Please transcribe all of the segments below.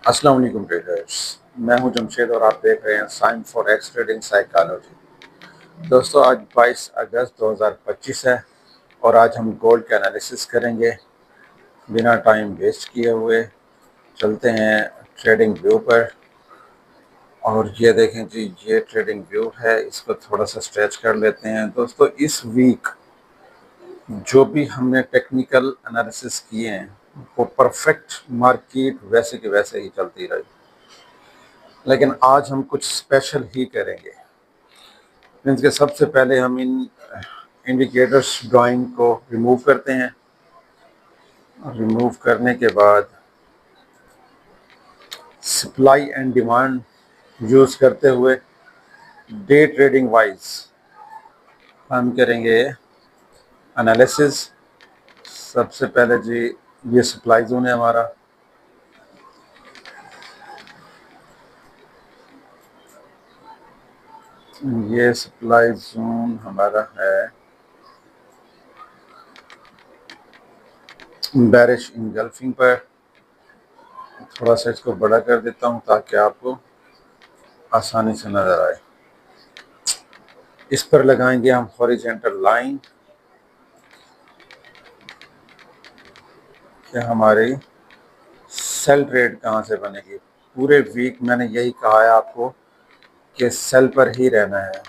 अस्सलाम वालेकुम ट्रेडर्स। मैं हूं जमशेद और आप देख रहे हैं sign for x trading psychology. दोस्तों, आज 22 अगस्त 2025 है और आज हम गोल्ड का एनालिसिस करेंगे। बिना टाइम वेस्ट किए हुए चलते हैं ट्रेडिंग व्यू पर। और ये देखें जी, ये ट्रेडिंग व्यू है, इसको थोड़ा सा स्ट्रेच कर लेते हैं। दोस्तों, इस वीक जो भी हमने टेक्निकल एनालिसिस किए हैं वो परफेक्ट मार्केट वैसे के वैसे ही चलती रही, लेकिन आज हम कुछ स्पेशल ही करेंगे। मीन्स के सबसे पहले हम इन इंडिकेटर्स ड्राइंग को रिमूव करते हैं। रिमूव करने के बाद सप्लाई एंड डिमांड यूज़ करते हुए डे ट्रेडिंग वाइज हम करेंगे एनालिसिस। सबसे पहले जी, ये सप्लाई जोन है हमारा। ये सप्लाई जोन हमारा है बेरिश इंगल्फिंग पर। थोड़ा सा इसको बड़ा कर देता हूँ ताकि आपको आसानी से नज़र आए। इस पर लगाएंगे हम हॉरिजॉन्टल लाइन कि हमारी सेल ट्रेड कहाँ से बनेगी। पूरे वीक मैंने यही कहा है आपको कि सेल पर ही रहना है,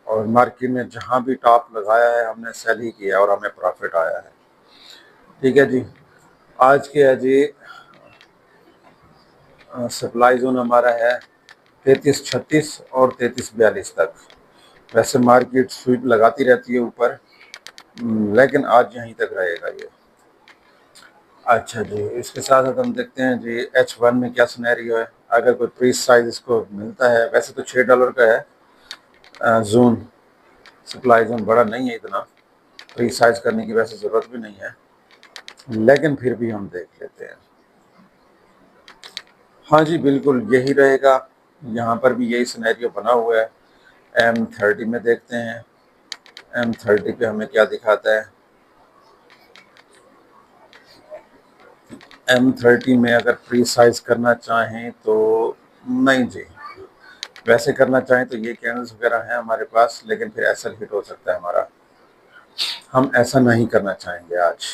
और मार्केट में जहाँ भी टॉप लगाया है हमने सेल ही किया और हमें प्रॉफिट आया है। ठीक है जी। आज के है जी, सप्लाई जोन हमारा है 3336 और 3342 तक। वैसे मार्केट स्वीप लगाती रहती है ऊपर, लेकिन आज यहीं तक रहेगा ये। अच्छा जी, इसके साथ साथ हम देखते हैं जी H1 में क्या सिनेरियो है। अगर कोई प्रीस साइज इसको मिलता है, वैसे तो $6 का है जोन, सप्लाई जोन बड़ा नहीं है इतना, प्रीस साइज करने की वैसे ज़रूरत भी नहीं है, लेकिन फिर भी हम देख लेते हैं। हाँ जी, बिल्कुल यही रहेगा। यहाँ पर भी यही सिनेरियो बना हुआ है। M30 में देखते हैं, M30 पे हमें क्या दिखाता है। M30 में अगर प्री साइज करना चाहें तो नहीं जी, वैसे करना चाहें तो ये कैंडल्स वगैरह हैं हमारे पास, लेकिन फिर ऐसा हिट हो सकता है हमारा। हम ऐसा नहीं करना चाहेंगे आज।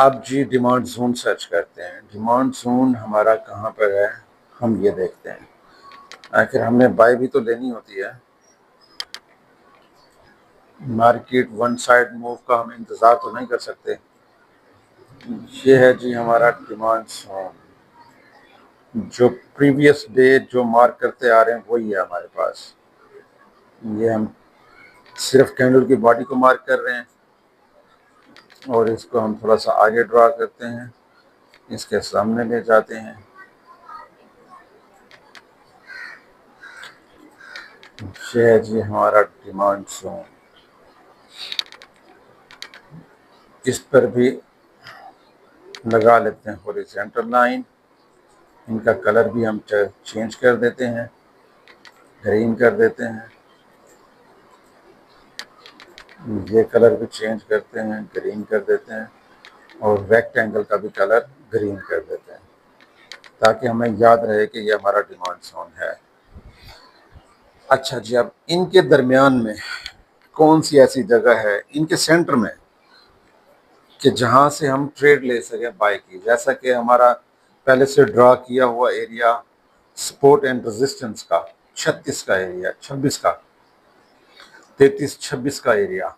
अब जी डिमांड जोन सर्च करते हैं। डिमांड जोन हमारा कहाँ पर है, हम ये देखते हैं। आखिर हमने बाय भी तो लेनी होती है। मार्केट वन साइड मूव का हम इंतज़ार तो नहीं कर सकते। ये है जी हमारा डिमांड जोन, जो प्रीवियस डे जो मार्क करते आ रहे हैं वही है हमारे पास। ये हम सिर्फ कैंडल की बॉडी को मार्क कर रहे हैं और इसको हम थोड़ा सा आगे ड्रा करते हैं, इसके सामने ले जाते हैं। ये है जी हमारा डिमांड जोन। इस पर भी लगा लेते हैं हॉरिजॉन्टल लाइन। इनका कलर भी हम चेंज कर देते हैं, ग्रीन कर देते हैं। ये कलर भी चेंज करते हैं, ग्रीन कर देते हैं, और रेक्टेंगल का भी कलर ग्रीन कर देते हैं ताकि हमें याद रहे कि ये हमारा डिमांड जोन है। अच्छा जी, अब इनके दरमियान में कौन सी ऐसी जगह है, इनके सेंटर में, कि जहां से हम ट्रेड ले सकें बाय की। जैसा कि हमारा पहले से ड्रा किया हुआ एरिया सपोर्ट एंड रेजिस्टेंस का 36 का एरिया, 26 का 33-26 का एरिया,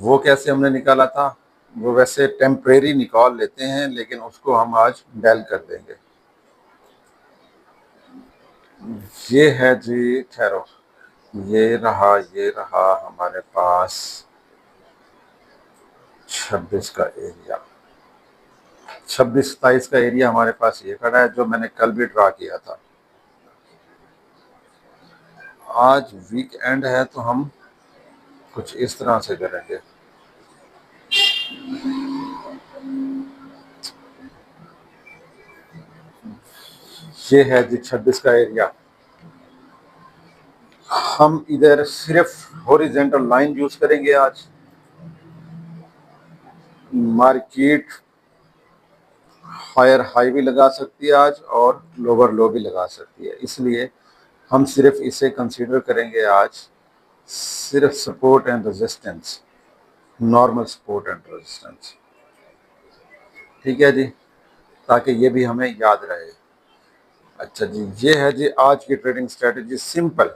वो कैसे हमने निकाला था, वो वैसे टेम्परेरी निकाल लेते हैं, लेकिन उसको हम आज डेल कर देंगे। ये है जी, ठहरो, ये रहा हमारे पास 26 का एरिया। 26-27 का एरिया हमारे पास ये खड़ा है, जो मैंने कल भी ड्रा किया था। आज वीक एंड है तो हम कुछ इस तरह से करेंगे। ये है जी 26 का एरिया। हम इधर सिर्फ हॉरिजॉन्टल लाइन यूज करेंगे आज। मार्केट हायर हाई भी लगा सकती है आज और लोअर लो भी लगा सकती है, इसलिए हम सिर्फ इसे कंसीडर करेंगे आज सिर्फ support and resistance, normal support and resistance. ठीक है जी, ताकि ये भी हमें याद रहे। अच्छा जी, ये है जी आज की ट्रेडिंग स्ट्रेटजी, सिंपल,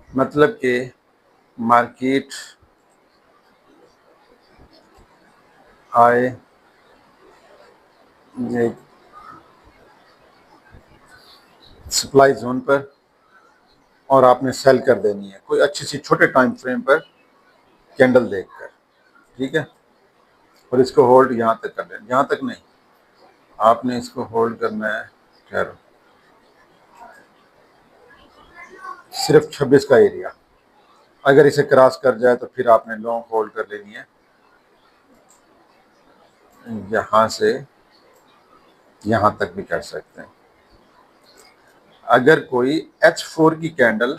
मतलब कि मार्केट आए, ये सप्लाई जोन पर और आपने सेल कर देनी है कोई अच्छी सी छोटे टाइम फ्रेम पर कैंडल देखकर। ठीक है, और इसको होल्ड यहाँ तक कर लेना, यहाँ तक नहीं, आपने इसको होल्ड करना है, ठहरो, सिर्फ 26 का एरिया। अगर इसे क्रॉस कर जाए तो फिर आपने लॉन्ग होल्ड कर लेनी है, यहाँ से यहाँ तक भी कर सकते हैं। अगर कोई H4 की कैंडल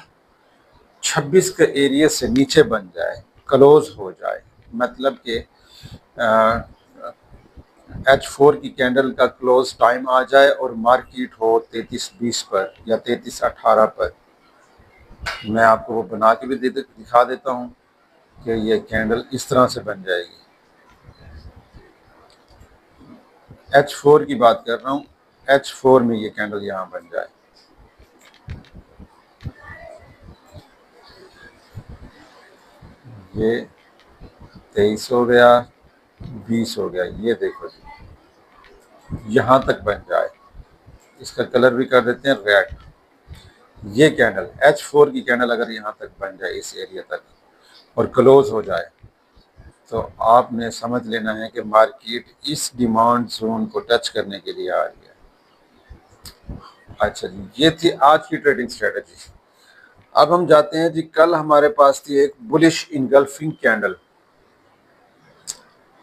26 के एरिया से नीचे बन जाए, क्लोज हो जाए, मतलब कि H4 की कैंडल का क्लोज टाइम आ जाए और मार्केट हो 33.20 पर या 33.18 पर, मैं आपको वो बना के भी दिखा देता हूँ कि ये कैंडल इस तरह से बन जाएगी। H4 की बात कर रहा हूँ, H4 में ये कैंडल यहाँ बन जाए, ये 23 हो गया, 20 हो गया, ये देखो जी, यहाँ तक बन जाए, इसका कलर भी कर देते हैं रेड। ये कैंडल H4 की कैंडल अगर यहाँ तक बन जाए इस एरिया तक और क्लोज हो जाए, तो आपने समझ लेना है कि मार्केट इस डिमांड जोन को टच करने के लिए आ रही है। अच्छा जी, ये थी आज की ट्रेडिंग स्ट्रेटजी। अब हम जाते हैं जी, कल हमारे पास थी एक बुलिश इनगल्फिंग कैंडल,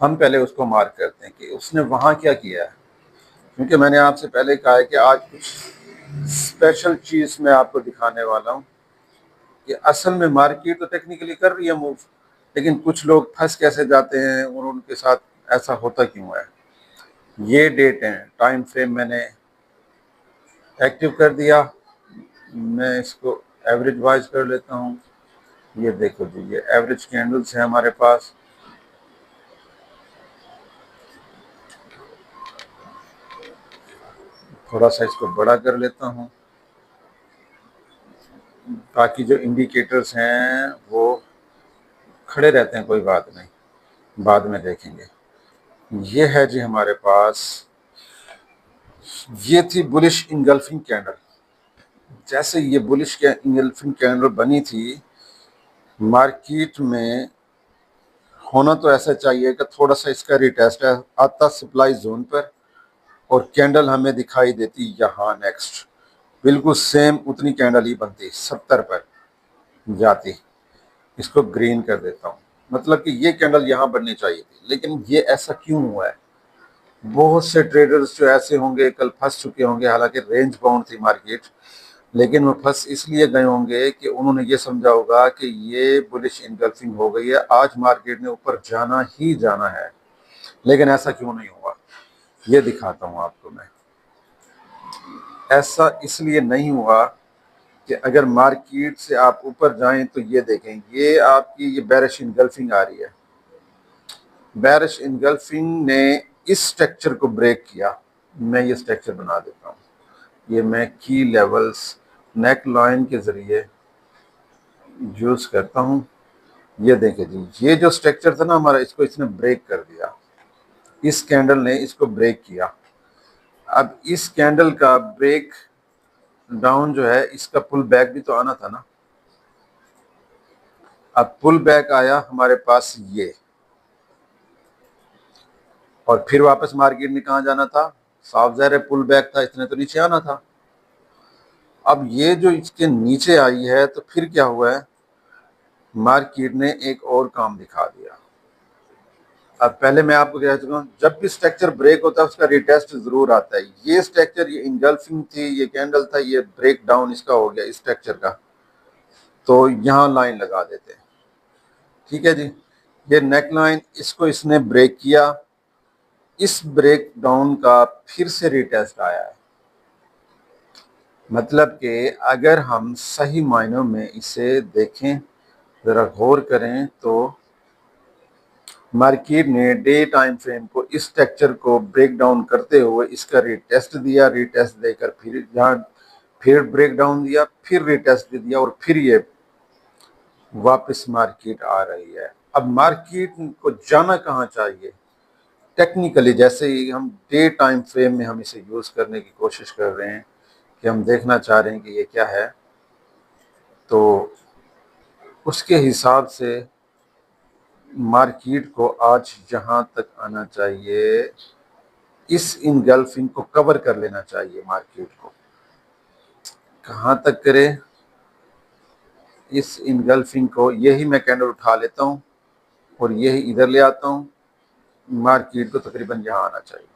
हम पहले उसको मार्क करते हैं कि उसने वहां क्या किया है, क्योंकि मैंने आपसे पहले कहा है कि आज कुछ स्पेशल चीज मैं आपको दिखाने वाला हूं कि असल में मार्केट तो टेक्निकली कर रही है मूव, लेकिन कुछ लोग फंस कैसे जाते हैं और उनके साथ ऐसा होता क्यों है। ये डेट है, टाइम फ्रेम मैंने एक्टिव कर दिया, मैं इसको एवरेज वाइज कर लेता हूँ। ये देखो जी, ये एवरेज कैंडल्स है हमारे पास, थोड़ा सा इसको बड़ा कर लेता हूँ ताकि जो इंडिकेटर्स हैं वो खड़े रहते हैं, कोई बात नहीं, बाद में देखेंगे। ये है जी हमारे पास, ये थी बुलिश इंगल्फिंग कैंडल। जैसे ये बुलिश इंगल्फिंग कैंडल बनी थी, मार्केट में होना तो ऐसा चाहिए कि थोड़ा सा इसका रिटेस्ट आता सप्लाई जोन पर और कैंडल हमें दिखाई देती यहाँ नेक्स्ट, बिल्कुल सेम उतनी कैंडल ही बनती 70 पर जाती। इसको ग्रीन कर देता हूँ, मतलब कि ये कैंडल यहाँ बननी चाहिए थी, लेकिन ये ऐसा क्यों हुआ है। बहुत से ट्रेडर्स जो ऐसे होंगे कल फंस चुके होंगे, हालांकि रेंज बाउंड थी मार्केट, लेकिन वो फंस इसलिए गए होंगे कि उन्होंने ये समझा होगा कि ये बुलिश इनगल्फिंग हो गई है, आज मार्केट ने ऊपर जाना ही जाना है, लेकिन ऐसा क्यों नहीं हुआ ये दिखाता हूँ आपको मैं। ऐसा इसलिए नहीं हुआ कि अगर मार्केट से आप ऊपर जाएं तो ये देखें, ये आपकी ये बेरिश इनगल्फिंग आ रही है, बेरिश इनगल्फिंग ने इस स्ट्रक्चर को ब्रेक किया। मैं ये स्ट्रक्चर बना देता हूँ, ये मैं की लेवल्स नेक लाइन के जरिए यूज करता हूँ। ये देखें जी, ये जो स्ट्रक्चर था ना हमारा, इसको इसने ब्रेक कर दिया, इस कैंडल ने इसको ब्रेक किया। अब इस कैंडल का ब्रेक डाउन जो है, इसका पुल बैक भी तो आना था ना। अब पुल बैक आया हमारे पास ये, और फिर वापस मार्केट में कहा जाना था, साफ ज़ाहिर है पुल बैक था, इसने तो नीचे आना था। अब ये जो इसके नीचे आई है तो फिर क्या हुआ है, मार्केट ने एक और काम दिखा दिया। अब पहले मैं आपको कह चुका हूँ, जब भी स्ट्रक्चर ब्रेक होता है उसका रिटेस्ट जरूर आता है। ये स्ट्रक्चर, ये इंगल्फिंग थी, ये कैंडल था, ये ब्रेक डाउन इसका हो गया इस स्ट्रक्चर का, तो यहाँ लाइन लगा देते हैं। ठीक है जी, ये नेक लाइन, इसको इसने ब्रेक किया, इस ब्रेक डाउन का फिर से रीटेस्ट आया है। मतलब कि अगर हम सही मायनों में इसे देखें, ज़रा गौर करें, तो मार्केट ने डे टाइम फ्रेम को इस स्ट्रक्चर को ब्रेक डाउन करते हुए इसका रीटेस्ट दिया, रीटेस्ट देकर फिर ब्रेक डाउन दिया, फिर रीटेस्ट दे दिया और फिर ये वापस मार्केट आ रही है। अब मार्केट को जाना कहाँ चाहिए टेक्निकली, जैसे ही हम डे टाइम फ्रेम में हम इसे यूज करने की कोशिश कर रहे हैं कि हम देखना चाह रहे हैं कि ये क्या है, तो उसके हिसाब से मार्केट को आज जहां तक आना चाहिए, इस इनगल्फिंग को कवर कर लेना चाहिए। मार्केट को कहां तक करे, इस इनगल्फिंग को, यही मैं कैंडल उठा लेता हूं और यही इधर ले आता हूं, मार्केट को तकरीबन यहां आना चाहिए।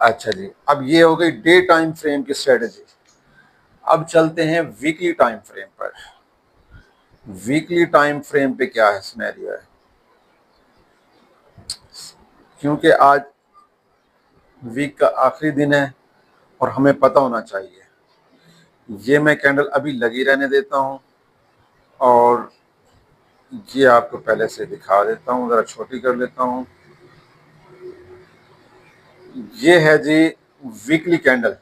अच्छा जी, अब ये हो गई डे टाइम फ्रेम की स्ट्रेटजी। अब चलते हैं वीकली टाइम फ्रेम पर। वीकली टाइम फ्रेम पे क्या है सिनेरियो है, क्योंकि आज वीक का आखिरी दिन है और हमें पता होना चाहिए। ये मैं कैंडल अभी लगी रहने देता हूं और ये आपको पहले से दिखा देता हूं, जरा छोटी कर लेता हूं। ये है जी वीकली कैंडल।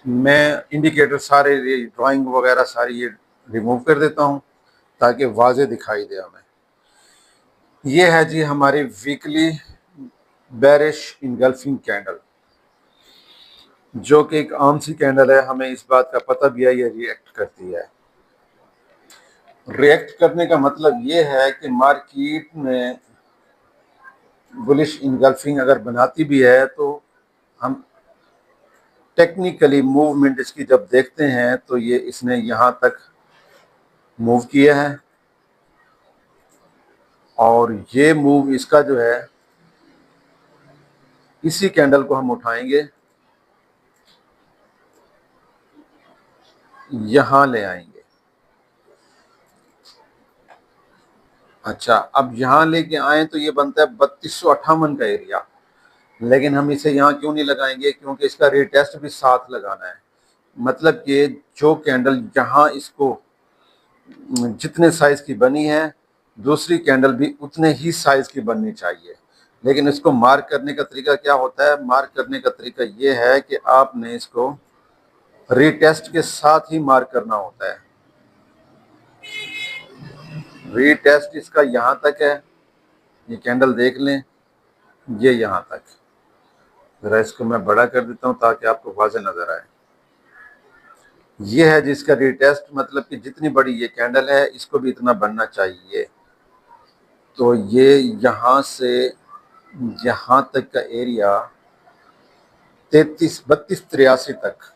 मैं इंडिकेटर सारे ड्राइंग वगैरह सारी ये रिमूव कर देता हूं ताकि वाजे दिखाई दे हमें। ये है जी हमारी वीकली बेरिश इनगल्फिंग कैंडल, जो कि एक आम सी कैंडल है। हमें इस बात का पता भी है ये रिएक्ट करती है। रिएक्ट करने का मतलब ये है कि मार्केट में बुलिश इनगल्फिंग अगर बनाती भी है तो हम टेक्निकली मूवमेंट इसकी जब देखते हैं तो ये इसने यहाँ तक मूव किया है और ये मूव इसका जो है, इसी कैंडल को हम उठाएंगे, यहां ले आएंगे। अच्छा, अब यहां लेके आए तो ये बनता है 3258 का एरिया, लेकिन हम इसे यहाँ क्यों नहीं लगाएंगे, क्योंकि इसका रीटेस्ट भी साथ लगाना है। मतलब कि जो कैंडल यहाँ इसको जितने साइज की बनी है, दूसरी कैंडल भी उतने ही साइज की बननी चाहिए। लेकिन इसको मार्क करने का तरीका क्या होता है, मार्क करने का तरीका ये है कि आपने इसको रीटेस्ट के साथ ही मार्क करना होता है। रीटेस्ट इसका यहाँ तक है, ये कैंडल देख लें, ये यहाँ तक। जरा इसको मैं बड़ा कर देता हूँ ताकि आपको वाज़ेह नजर आए। ये है जिसका रीटेस्ट, मतलब कि जितनी बड़ी ये कैंडल है इसको भी इतना बनना चाहिए। तो ये यहाँ से यहाँ तक का एरिया 33 32 83 तक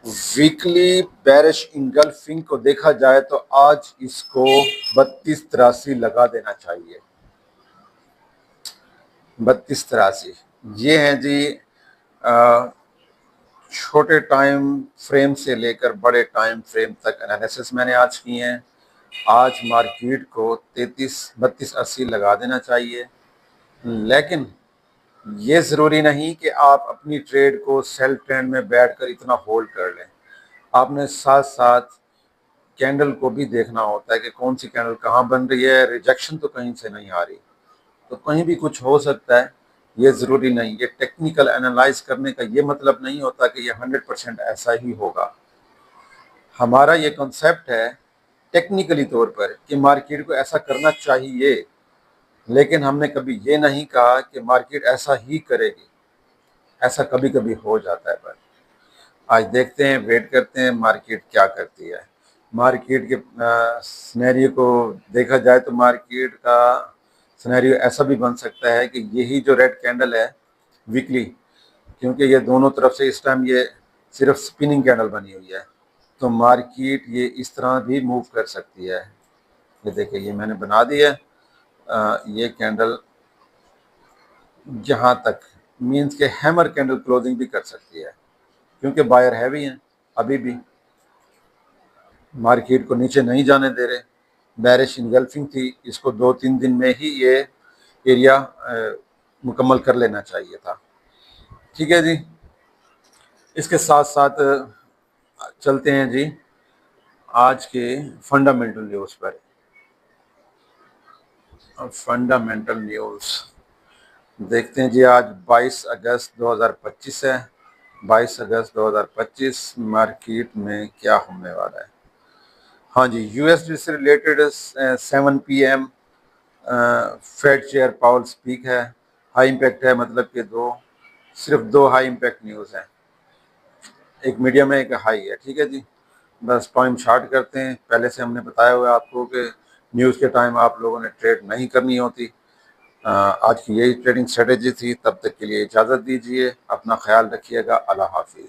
वीकली बेरिश इनगल्फिंग को देखा जाए तो आज इसको 32 83 लगा देना चाहिए। 32 83 ये हैं जी छोटे टाइम फ्रेम से लेकर बड़े टाइम फ्रेम तक एनालिसिस मैंने आज किए हैं। आज मार्केट को 33 32 80 लगा देना चाहिए, लेकिन ये ज़रूरी नहीं कि आप अपनी ट्रेड को सेल ट्रेंड में बैठकर इतना होल्ड कर लें। आपने साथ साथ कैंडल को भी देखना होता है कि कौन सी कैंडल कहाँ बन रही है, रिजेक्शन तो कहीं से नहीं आ रही, तो कहीं भी कुछ हो सकता है। ये ज़रूरी नहीं, ये टेक्निकल एनालाइज करने का ये मतलब नहीं होता कि ये 100% ऐसा ही होगा। हमारा ये कॉन्सेप्ट है टेक्निकली तौर पर कि मार्केट को ऐसा करना चाहिए, लेकिन हमने कभी ये नहीं कहा कि मार्केट ऐसा ही करेगी। ऐसा कभी कभी हो जाता है, पर आज देखते हैं, वेट करते हैं मार्केट क्या करती है। मार्केट के सिनेरियो को देखा जाए तो मार्केट का सिनेरियो ऐसा भी बन सकता है कि यही जो रेड कैंडल है वीकली, क्योंकि ये दोनों तरफ से इस टाइम ये सिर्फ स्पिनिंग कैंडल बनी हुई है, तो मार्केट ये इस तरह भी मूव कर सकती है। ये देखिए, ये मैंने बना दी है। ये कैंडल यहाँ तक मीन्स के हैमर कैंडल क्लोजिंग भी कर सकती है, क्योंकि बायर हैवी हैं अभी भी। मार्केट को नीचे नहीं जाने दे रहे। बैरिश इनगल्फिंग थी, इसको 2-3 दिन में ही ये एरिया मुकम्मल कर लेना चाहिए था। ठीक है जी, इसके साथ साथ चलते हैं जी आज के फंडामेंटल न्यूज़ पर। फंडामेंटल न्यूज़ देखते हैं जी। आज 22 अगस्त 2025 है। 22 अगस्त 2025 मार्केट में क्या होने वाला है। हाँ जी, यूएसडी से रिलेटेड 7 PM फेड चेयर पावल स्पीक है। हाई इम्पैक्ट है, मतलब कि सिर्फ दो हाई इम्पैक्ट न्यूज़ हैं, एक मीडियम है एक हाई है। ठीक है जी, बस टाइम शार्ट करते हैं। पहले से हमने बताया हुआ है आपको कि न्यूज़ के टाइम आप लोगों ने ट्रेड नहीं करनी होती। आज की यही ट्रेडिंग स्ट्रेटेजी थी। तब तक के लिए इजाज़त दीजिए, अपना ख्याल रखिएगा। अल्लाह हाफिज़।